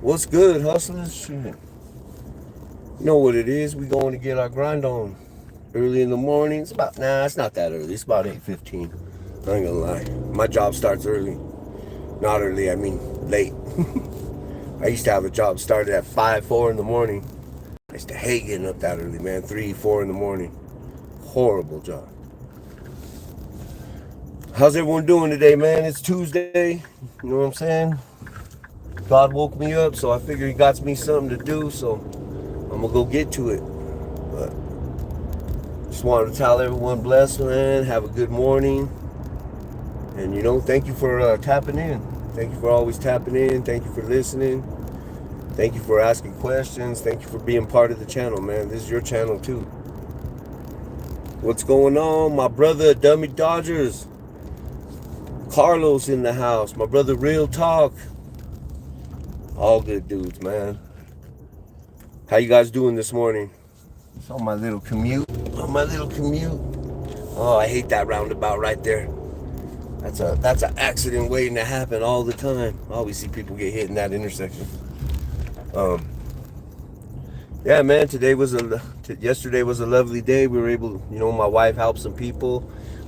What's good, hustlers? Shit. You know what it is. We going to get our grind on early in the morning. It's not that early. It's about 8:15. I ain't gonna lie. My job starts early. Not early, I mean late. I used to have a job started at 5, 4 in the morning. I used to hate getting up that early, man. 3, 4 in the morning. Horrible job. How's everyone doing today, man? It's Tuesday. You know what I'm saying? God woke me up, so I figured he got me something to do, so I'm gonna go get to it. But just wanted to tell everyone bless, man. Have a good morning. And thank you for tapping in. Thank you for always tapping in. Thank you for listening. Thank you for asking questions. Thank you for being part of the channel, man. This is your channel too. What's going on? My brother Dummy Dodgers. Carlos in the house. My brother Real Talk. All good dudes, man. How you guys doing this morning? It's on my little commute. Oh, I hate that roundabout right there. That's an accident waiting to happen all the time. I always see people get hit in that intersection. Yeah, man. Yesterday was a lovely day. We were able, my wife helped some people.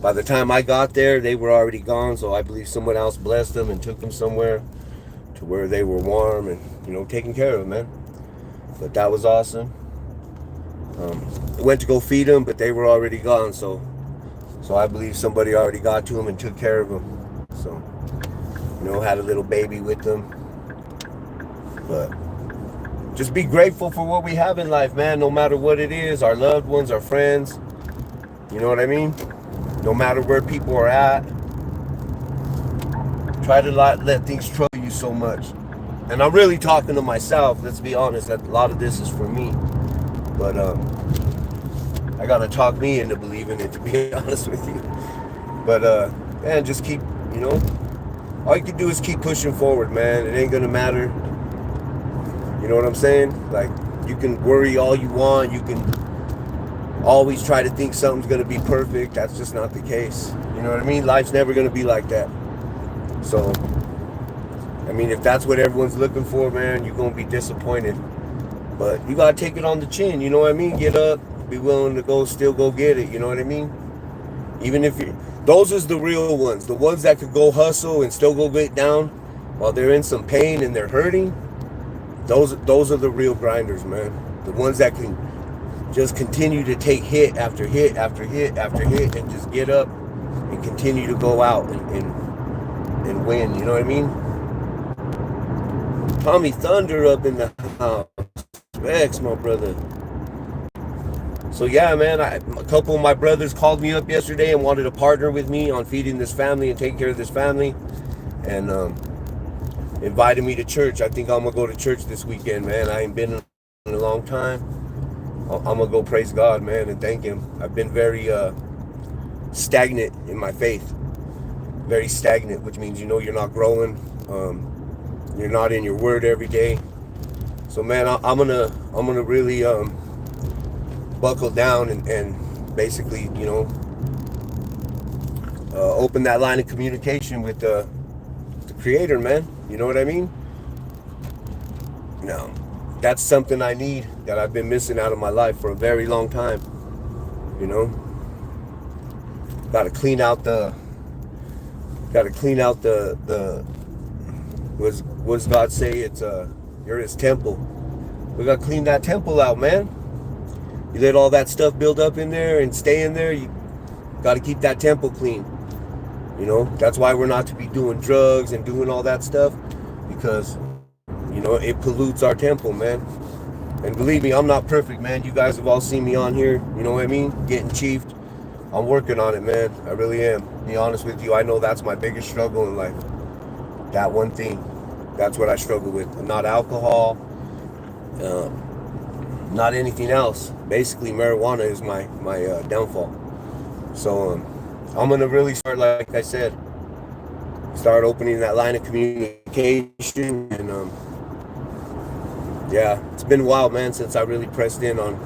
By the time I got there, they were already gone. So I believe someone else blessed them and took them somewhere to where they were warm and taken care of, man. But that was awesome. I went to go feed them, but they were already gone. So I believe somebody already got to them and took care of them. So had a little baby with them. But just be grateful for what we have in life, man. No matter what it is, our loved ones, our friends. You know what I mean? No matter where people are at. Try to not let things trouble you so much. And I'm really talking to myself. Let's be honest. A lot of this is for me. But I gotta talk me into believing it, to be honest with you. But man, just keep, all you can do is keep pushing forward, man. It ain't gonna matter. You know what I'm saying? Like, you can worry all you want. You can always try to think something's gonna be perfect. That's just not the case. You know what I mean? Life's never gonna be like that. So, I mean, if that's what everyone's looking for, man, you're going to be disappointed. But you got to take it on the chin, you know what I mean? Get up, be willing to still go get it, you know what I mean? Even if those is the real ones. The ones that could go hustle and still go get down while they're in some pain and they're hurting. Those are the real grinders, man. The ones that can just continue to take hit after hit after hit after hit and just get up and continue to go out and win, you know what I mean? Tommy Thunder up in the house. Rex, my brother. So yeah, man, a couple of my brothers called me up yesterday and wanted to partner with me on feeding this family and taking care of this family, and invited me to church. I think I'm gonna go to church this weekend, man. I ain't been in a long time. I'm gonna go praise God, man, and thank him. I've been very stagnant in my faith. Very stagnant, which means you're not growing. You're not in your word every day. So man, I'm gonna really buckle down and basically open that line of communication with the Creator, man. You know what I mean? Now, that's something I need, that I've been missing out of my life for a very long time. Got to clean out the what does God say? It's you're his temple. We got to clean that temple out, man. You let all that stuff build up in there and stay in there. You got to keep that temple clean. That's why we're not to be doing drugs and doing all that stuff, because it pollutes our temple, man. And believe me, I'm not perfect, man. You guys have all seen me on here, you know what I mean, getting chiefed. I'm working on it, man. I really am. To be honest with you, I know that's my biggest struggle in life. That one thing. That's what I struggle with. Not alcohol, not anything else. Basically, marijuana is my downfall. So I'm gonna really start, like I said, start opening that line of communication. And yeah, it's been a while, man, since I really pressed in on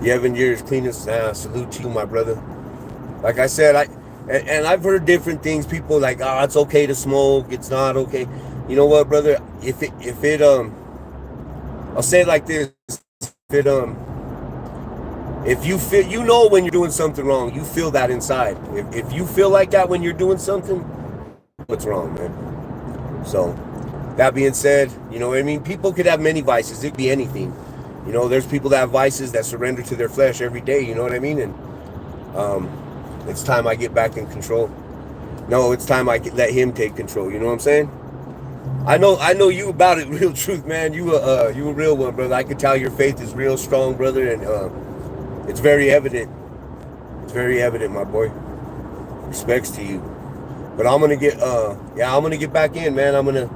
11 years cleanest. Salute to you, my brother. Like I said, And I've heard different things. People like, oh, it's okay to smoke. It's not okay. You know what, brother? I'll say it like this. If it, if you feel, you know, when you're doing something wrong, you feel that inside. If you feel like that when you're doing something, what's wrong, man? So, that being said, you know what I mean? People could have many vices. It could be anything. You know, there's people that have vices that surrender to their flesh every day. You know what I mean? And it's time I get back in control. No, it's time I let him take control. You know what I'm saying? I know you about it, real truth, man. You a real one, brother. I can tell your faith is real strong, brother, and it's very evident. It's very evident, my boy. Respects to you. But I'm gonna get I'm gonna get back in, man. I'm gonna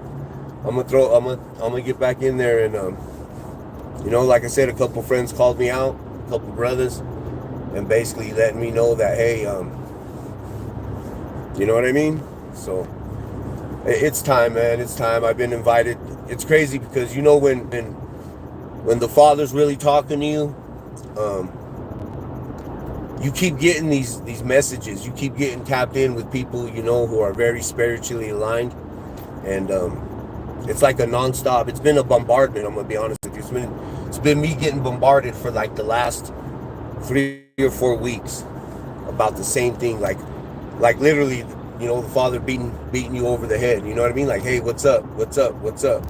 get back in there, and you know, like I said, a couple friends called me out, a couple brothers, and basically letting me know that, hey, you know what I mean? So it's time, man. It's time. I've been invited. It's crazy because, you know, when the Father's really talking to you, you keep getting these messages. You keep getting tapped in with people, you know, who are very spiritually aligned, and it's like a nonstop. It's been a bombardment. I'm gonna be honest with you. It's been me getting bombarded for like the last 3 or 4 weeks about the same thing. Like literally, you know, the Father beating you over the head. You know what I mean? Like, hey, what's up? What's up? What's up?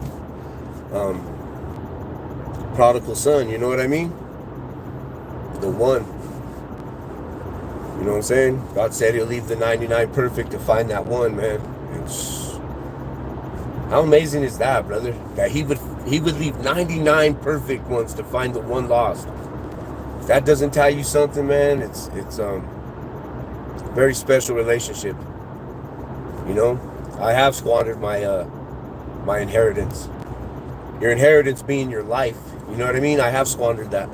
Prodigal son. You know what I mean? The one. You know what I'm saying? God said he'll leave the 99 perfect to find that one, man. How amazing is that, brother? That he would leave 99 perfect ones to find the one lost. If that doesn't tell you something, man, it's a very special relationship. You know, I have squandered my inheritance. Your inheritance being your life. You know what I mean? I have squandered that.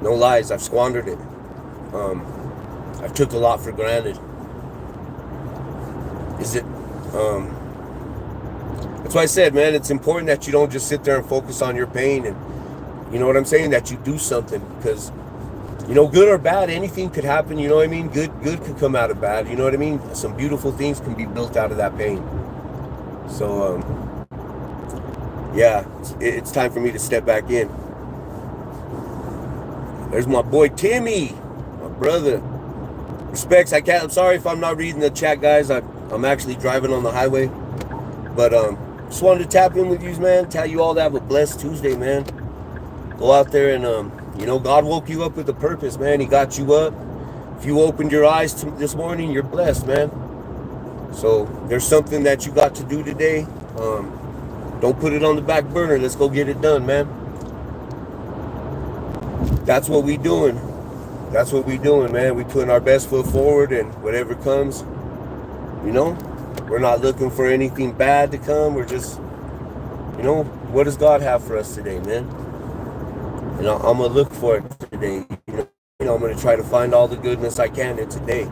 No lies, I've squandered it. I've took a lot for granted. That's why I said, man, it's important that you don't just sit there and focus on your pain, and you know what I'm saying, that you do something, because, you know, good or bad, anything could happen. You know what I mean? Good could come out of bad. You know what I mean? Some beautiful things can be built out of that pain. So yeah, it's time for me to step back in. There's my boy Timmy, my brother. Respects. I'm sorry if I'm not reading the chat, guys. I'm actually driving on the highway, but just wanted to tap in with you, man. Tell you all to have a blessed Tuesday, man. Go out there and you know, God woke you up with a purpose, man. He got you up. If you opened your eyes this morning, you're blessed, man. So there's something that you got to do today. Don't put it on the back burner. Let's go get it done, man. That's what we doing. That's what we doing, man. We putting our best foot forward, and whatever comes, you know, we're not looking for anything bad to come. We're just, you know, what does God have for us today, man? And I'm gonna look for it today. You know, I'm gonna try to find all the goodness I can in today.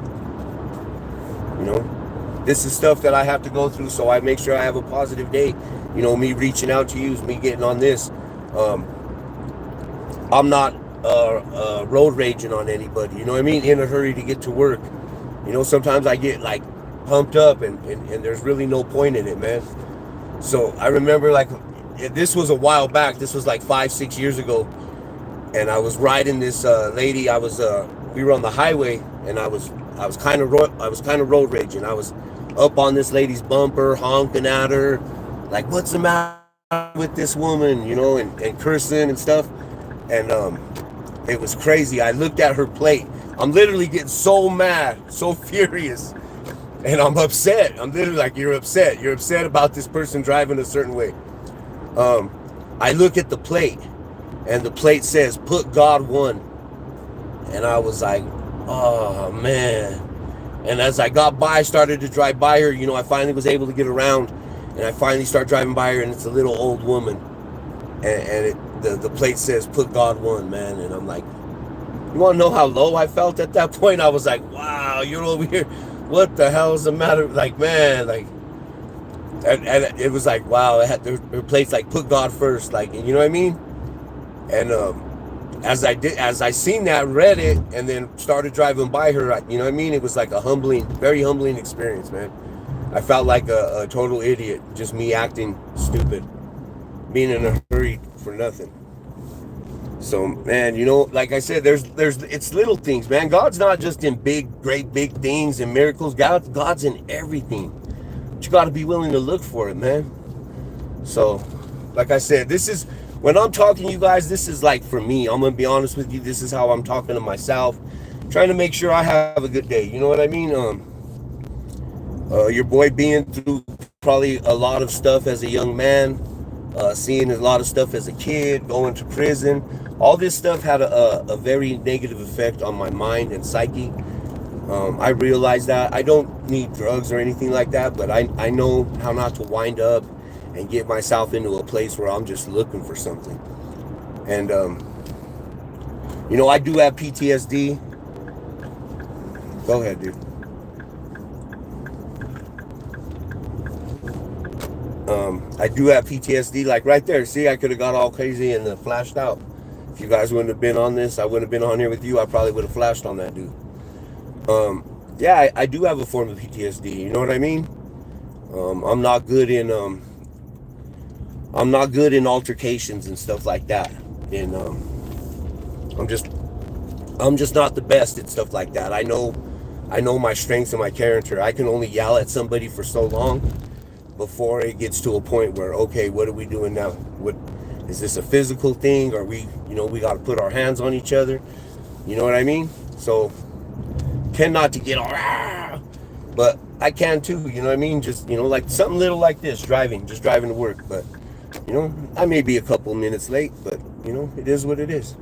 You know, this is stuff that I have to go through, so I make sure I have a positive day. You know, me reaching out to you, me getting on this. I'm not road raging on anybody. You know what I mean? In a hurry to get to work. You know, sometimes I get like pumped up, and there's really no point in it, man. So I remember, like, this was a while back. This was like 5-6 years ago. And I was riding this lady. We were on the highway, and I was kind of road raging. I was up on this lady's bumper, honking at her, like, what's the matter with this woman, you know, and cursing and stuff. And it was crazy. I looked at her plate. I'm literally getting so mad, so furious, and I'm upset. I'm literally like, you're upset. You're upset about this person driving a certain way. I look at the plate, and the plate says, put God one. And I was like, oh, man. And as I got by, started to drive by her, you know, I finally was able to get around, and I finally start driving by her, and it's a little old woman. And the plate says, put God one, man. And I'm like, you want to know how low I felt at that point? I was like, wow, you're over here. What the hell is the matter? Like, man, like, and it was like, wow, her plate's like, put God first. Like, you know what I mean? And as I seen that, read it, and then started driving by her, you know what I mean? It was like a humbling, very humbling experience, man. I felt like a total idiot, just me acting stupid, being in a hurry for nothing. So, man, you know, like I said, it's little things, man. God's not just in big, great, big things and miracles. God's in everything. But you got to be willing to look for it, man. So, like I said, this is, when I'm talking to you guys, this is like for me. I'm going to be honest with you. This is how I'm talking to myself, trying to make sure I have a good day. You know what I mean? Your boy being through probably a lot of stuff as a young man, seeing a lot of stuff as a kid, going to prison. All this stuff had a very negative effect on my mind and psyche. I realized that. I don't need drugs or anything like that, but I know how not to wind up and get myself into a place where I'm just looking for something. And, you know, I do have PTSD. Go ahead, dude. I do have PTSD, like right there. See, I could have got all crazy and flashed out. If you guys wouldn't have been on this, I wouldn't have been on here with you. I probably would have flashed on that dude. Yeah, I do have a form of PTSD. You know what I mean? I'm not good in altercations and stuff like that. And I'm just not the best at stuff like that. I know my strengths and my character. I can only yell at somebody for so long before it gets to a point where, okay, what are we doing now? What is this, a physical thing? Or we got to put our hands on each other? You know what I mean? So tend not to get all, but I can too. You know what I mean? Just, you know, like something little like this, driving to work. But, you know, I may be a couple minutes late, but, you know, it is what it is.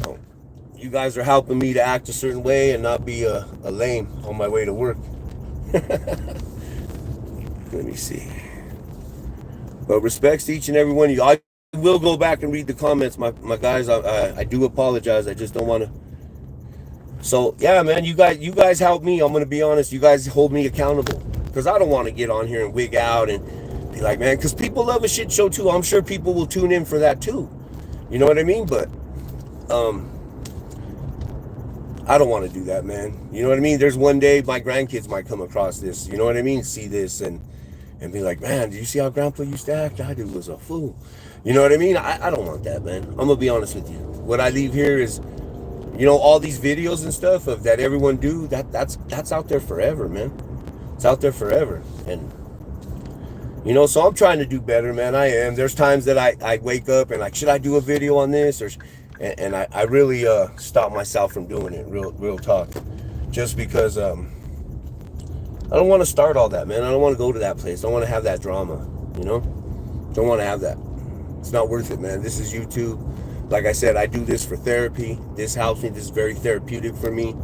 So you guys are helping me to act a certain way and not be a lame on my way to work. Let me see. But respects to each and every one of you. I will go back and read the comments, my guys. I do apologize. I just don't want to. So yeah, man, you guys help me. I'm gonna be honest. You guys hold me accountable, because I don't want to get on here and wig out and be like, man, because people love a shit show too. I'm sure people will tune in for that too. You know what I mean? But I don't want to do that, man. You know what I mean? There's one day my grandkids might come across this. You know what I mean? See this and be like, man, did you see how Grandpa used to act? That dude was a fool. You know what I mean? I don't want that, man. I'm gonna be honest with you. What I leave here is, you know, all these videos and stuff of that everyone do, that's out there forever, man. It's out there forever. And, you know, so I'm trying to do better, man. I am. There's times that I wake up and like, should I do a video on this? And I really stop myself from doing it, real talk. Just because I don't want to start all that, man. I don't want to go to that place. I don't want to have that drama, you know? Don't want to have that. It's not worth it, man. This is YouTube. Like I said, I do this for therapy. This helps me. This is very therapeutic for me.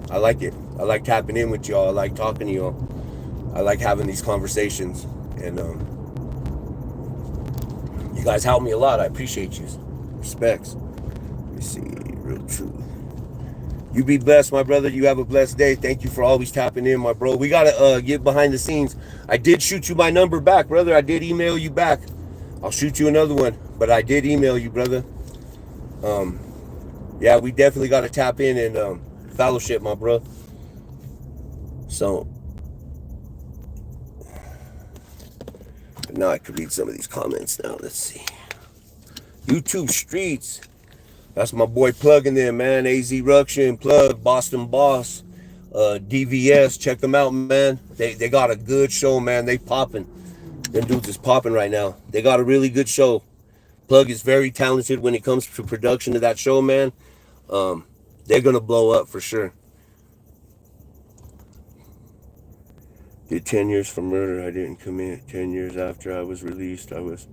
I like it. I like tapping in with y'all. I like talking to y'all. I like having these conversations. And you guys help me a lot. I appreciate you. Respects. Let me see. Real truth. You be blessed, my brother. You have a blessed day. Thank you for always tapping in, my bro. We got to get behind the scenes. I did shoot you my number back, brother. I did email you back. I'll shoot you another one. But I did email you, brother. Yeah, we definitely got to tap in and fellowship, my bro. So, now I can read some of these comments now. Let's see. YouTube Streets. That's my boy Plug in there, man. AZ Ruction, Plug, Boston Boss, DVS. Check them out, man. They got a good show, man. They popping. Them dudes is popping right now. They got a really good show. Plug is very talented when it comes to production of that show, man. They're gonna blow up for sure. Did 10 years for murder I didn't commit. 10 years after I was released, I was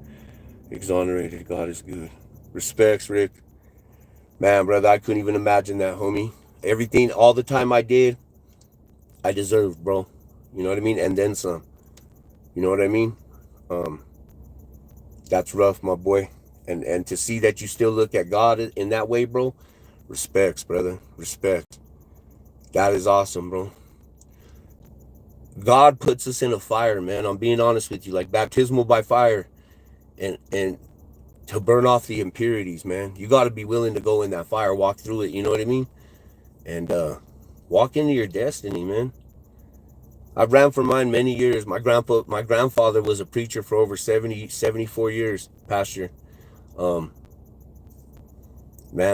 exonerated. God is good. Respects, Rick. Man, brother, I couldn't even imagine that, homie. Everything, all the time I did, I deserved, bro. You know what I mean? And then some. You know what I mean? That's rough, my boy. And to see that you still look at God in that way, bro, respects, brother. Respect. That is awesome, bro. God puts us in a fire, man. I'm being honest with you. Like baptismal by fire. And to burn off the impurities, man. You got to be willing to go in that fire, walk through it, you know what I mean? And walk into your destiny, man. I've ran for mine many years. My grandfather was a preacher for over 74 years, pastor. Man,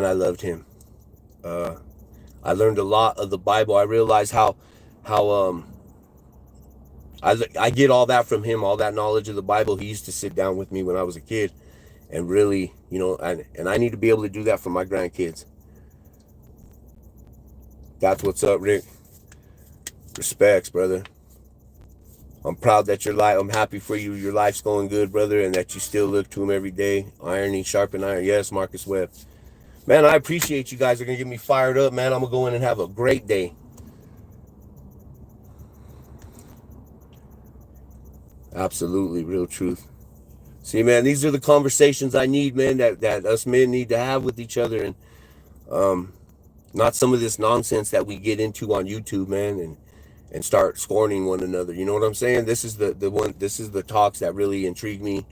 I loved him. I learned a lot of the Bible. I realized how I get all that from him, all that knowledge of the Bible. He used to sit down with me when I was a kid and really, you know, and I need to be able to do that for my grandkids. That's what's up, Rick. Respects, brother. I'm proud that I'm happy for you. Your life's going good, brother, and that you still look to him every day. Ironing, sharpen iron. Yes, Marcus Webb. Man, I appreciate you guys. Are going to get me fired up, man. I'm going to go in and have a great day. Absolutely, real truth. See, man, these are the conversations I need, man, that us men need to have with each other, and not some of this nonsense that we get into on YouTube, man, and start scorning one another. You know what I'm saying? This is the talks that really intrigue me.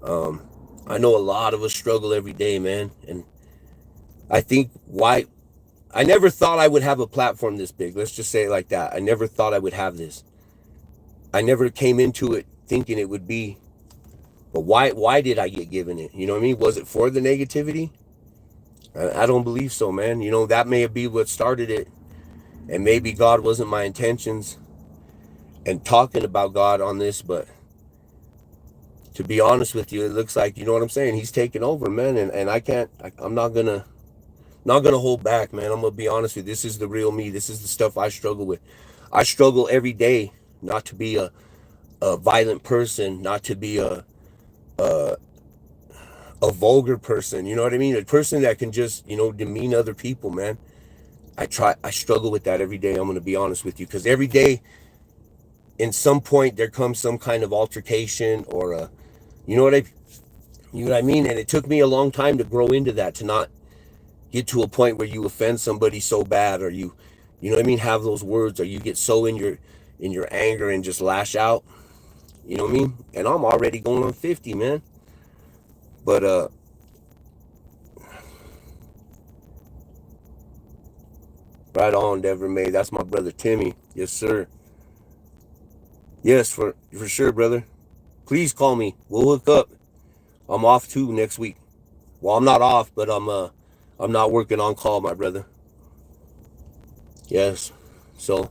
I know a lot of us struggle every day, man, and I think I never thought I would have a platform this big. Let's just say it like that. I never thought I would have this. I never came into it thinking it would be, but why did I get given it? You know what I mean? Was it for the negativity? I don't believe so, man. You know, that may be what started it, and maybe God wasn't my intentions and talking about God on this, but to be honest with you, it looks like, you know what I'm saying, he's taking over, man, and I'm not gonna hold back, man. I'm gonna be honest with you. This is the real me. This is the stuff I struggle with. I struggle every day not to be a violent person, not to be a vulgar person, you know what I mean? A person that can just, you know, demean other people, man. I struggle with that every day. I'm going to be honest with you, because every day in some point there comes some kind of altercation or you know what I mean? And it took me a long time to grow into that, to not get to a point where you offend somebody so bad, or you know what I mean, have those words, or you get so in your anger and just lash out, you know what I mean? And I'm already going on 50, man. But right on, Dever May. That's my brother Timmy. Yes, sir. Yes, for sure, brother. Please call me. We'll hook up. I'm off too next week. Well, I'm not off, but I'm not working on call, my brother. Yes. So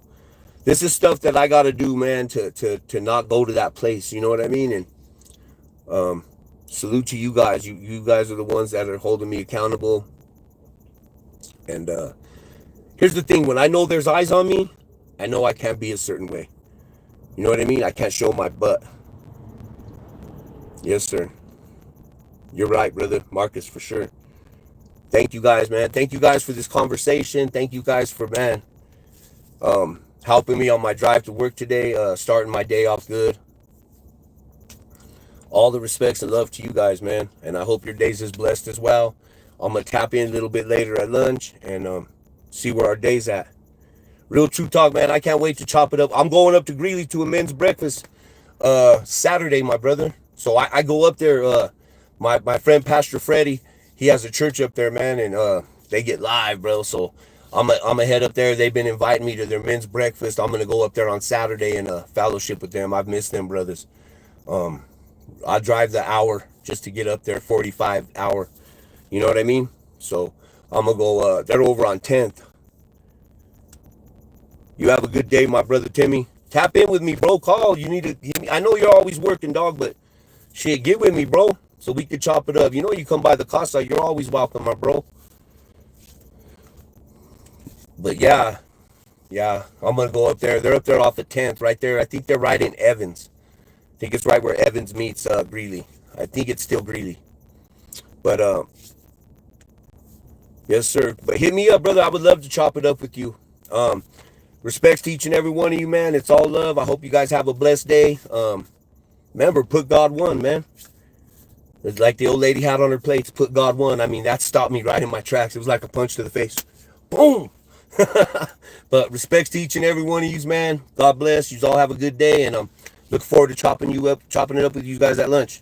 this is stuff that I got to do, man, to not go to that place. You know what I mean? And salute to you guys. You guys are the ones that are holding me accountable. And here's the thing. When I know there's eyes on me, I know I can't be a certain way. You know what I mean? I can't show my butt. Yes, sir. You're right, brother. Marcus, for sure. Thank you guys, man. Thank you guys for this conversation. Thank you guys for, man, helping me on my drive to work today, starting my day off good. All the respects and love to you guys, man. And I hope your day's as blessed as well. I'm going to tap in a little bit later at lunch and see where our day's at. Real true talk, man. I can't wait to chop it up. I'm going up to Greeley to a men's breakfast Saturday, my brother. So I go up there. My friend Pastor Freddie, he has a church up there, man, and they get live, bro. So I'm gonna head up there. They've been inviting me to their men's breakfast. I'm gonna go up there on Saturday and fellowship with them. I've missed them, brothers. I drive the hour just to get up there, 45 hour. You know what I mean? So I'm gonna go. They're over on 10th. You have a good day, my brother Timmy. Tap in with me, bro. Call. You need to. I know you're always working, dog, but shit, get with me, bro, so we could chop it up. You know, you come by the casa, you're always welcome, my bro. But yeah, I'm gonna go up there. They're up there off of 10th, right there. I think they're right in Evans. I think it's right where Evans meets Greeley. I think it's still Greeley. But yes, sir. But hit me up, brother. I would love to chop it up with you. Respects to each and every one of you, man. It's all love. I hope you guys have a blessed day. Remember, put God one, man. It's like the old lady had on her plates, put God one. I mean, that stopped me right in my tracks. It was like a punch to the face. Boom. But respects to each and every one of you, man. God bless. You all have a good day, and look forward to chopping it up with you guys at lunch.